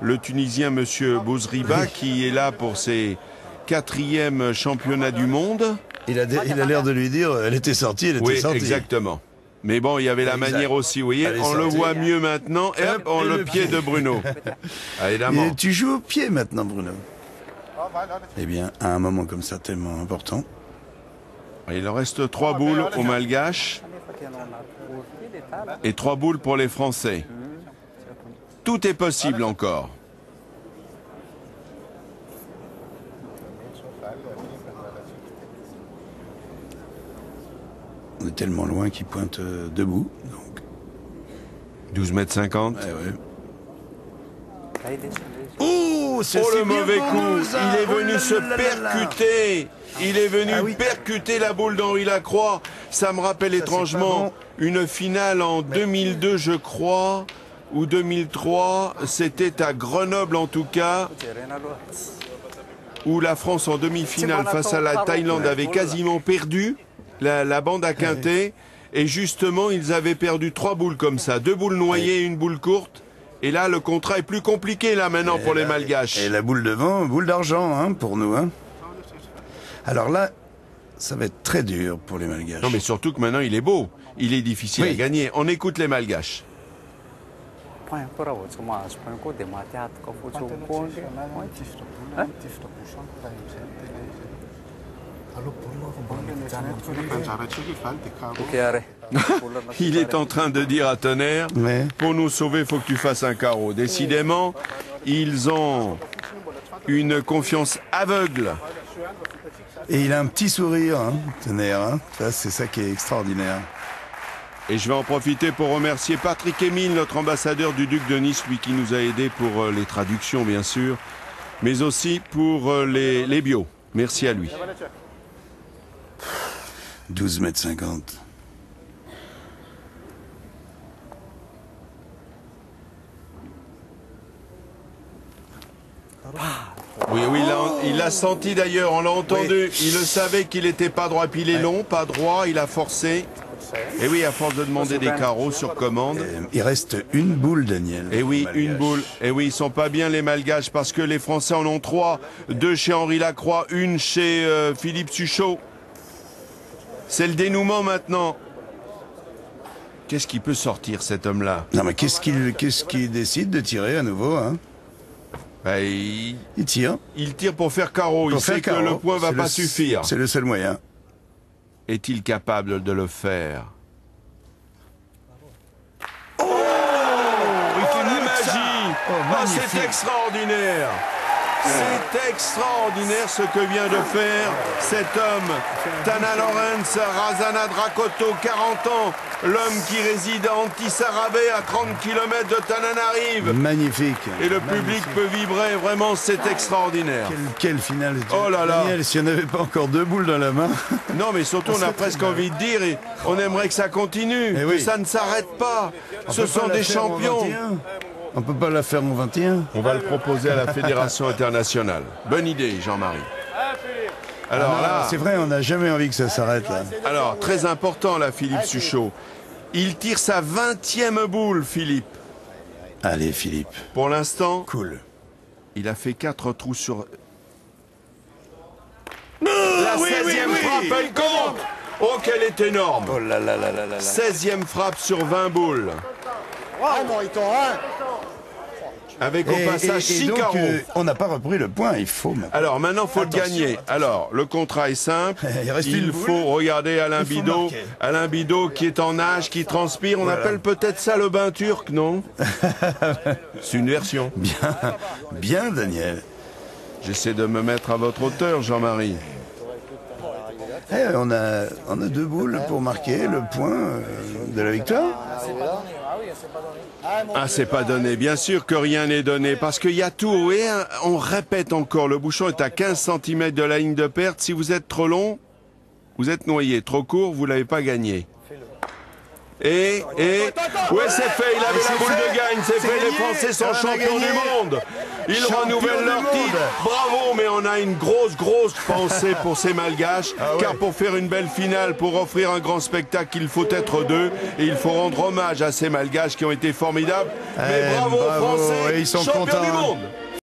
le Tunisien Monsieur Bouzriba, qui est là pour ses 4e championnats du monde. Il a l'air de lui dire, elle était sortie, elle était sortie. Oui, exactement. Mais bon, il y avait la manière aussi, vous voyez, on le voit mieux maintenant, et hop, on le pied de Bruno. Évidemment. Et tu joues au pied maintenant, Bruno. Eh bien, à un moment comme ça, tellement important. Il en reste 3 boules aux Malgaches et 3 boules pour les Français. Tout est possible encore. On est tellement loin qu'il pointe debout. Donc. 12,50 m. Oh, le mauvais coup. Il est venu se percuter. Il est venu percuter la boule d'Henri Lacroix. Ça me rappelle étrangement une finale en 2002, je crois, ou 2003. C'était à Grenoble en tout cas, où la France en demi-finale face à la Thaïlande avait quasiment perdu. La bande à quintet, et justement ils avaient perdu 3 boules comme ça, 2 boules noyées et une boule courte, et là le contrat est plus compliqué là maintenant pour les Malgaches. Et la boule devant, boule d'argent hein, pour nous. Hein. Alors là, ça va être très dur pour les Malgaches. Non mais surtout que maintenant il est beau, il est difficile à gagner. On écoute les Malgaches. Il est en train de dire à Tonnerre, pour nous sauver, il faut que tu fasses un carreau. Décidément, ils ont une confiance aveugle. Et il a un petit sourire, hein, Tonnerre. Hein. C'est ça qui est extraordinaire. Et je vais en profiter pour remercier Patrick Émile, notre ambassadeur du Duc de Nice, lui qui nous a aidés pour les traductions, bien sûr, mais aussi pour les bios. Merci à lui. 12,50 m. Oui, il l'a senti d'ailleurs, on l'a entendu. Il le savait qu'il n'était pas droit, puis il est long, pas droit, il a forcé. Et oui, à force de demander des carreaux sur commande. Il reste une boule, Daniel. Et oui, une boule. Et oui, ils sont pas bien les Malgaches parce que les Français en ont 3. 2 chez Henri Lacroix, une chez Philippe Suchot. C'est le dénouement maintenant. Qu'est-ce qui peut sortir cet homme-là? Non mais qu'est-ce qu'il décide de tirer à nouveau hein? Ben, il tire. Il tire pour faire carreau. Il sait que le point va pas suffire. C'est le seul moyen. Est-il capable de le faire? Oh, la magie! Oh, c'est extraordinaire! C'est extraordinaire ce que vient de faire cet homme. Tana Lorenz, Razana Drakoto, 40 ans, l'homme qui réside à Antisarabé, à 30 km de Tananarive. Magnifique. Et le public peut vibrer, vraiment, c'est extraordinaire. Quelle finale. Oh là là. Daniel, si on n'avait pas encore 2 boules dans la main. Non, mais surtout, on a presque envie de dire, et on aimerait que ça continue, que ça ne s'arrête pas. Ce sont des champions. On peut pas la faire en 21. On va le proposer à la Fédération internationale. Bonne idée, Jean-Marie. Alors là, c'est vrai, on n'a jamais envie que ça s'arrête là. Alors, très important là, Philippe Suchot. Il tire sa 20e boule, Philippe. Allez, Philippe. Pour l'instant, cool. Il a fait 4 trous sur... La 16e frappe, elle compte. Oh, qu'elle est énorme. Oh là là là là là. 16e frappe sur 20 boules. Avec au passage 6 carreaux. On n'a pas repris le point, il faut maintenant. Alors maintenant, il faut le gagner. Alors, le contrat est simple. Il faut regarder Alain Bidot. Alain Bidot qui est en nage, qui transpire. On appelle peut-être ça le bain turc, non? C'est une version. Bien, Daniel. J'essaie de me mettre à votre hauteur, Jean-Marie. On a 2 boules pour marquer le point de la victoire. Ah, c'est pas donné. Bien sûr que rien n'est donné, parce qu'il y a tout. Et on répète encore, le bouchon est à 15 cm de la ligne de perte. Si vous êtes trop long, vous êtes noyé. Trop court, vous l'avez pas gagné. Ouais, c'est fait, il avait la boule de gagne, c'est fait, les Français sont champions du monde. Ils renouvellent leur titre. Bravo, mais on a une grosse pensée pour ces Malgaches, car pour faire une belle finale, pour offrir un grand spectacle, il faut être deux, et il faut rendre hommage à ces Malgaches qui ont été formidables. Mais bravo aux Français, ils sont champions contents, du monde.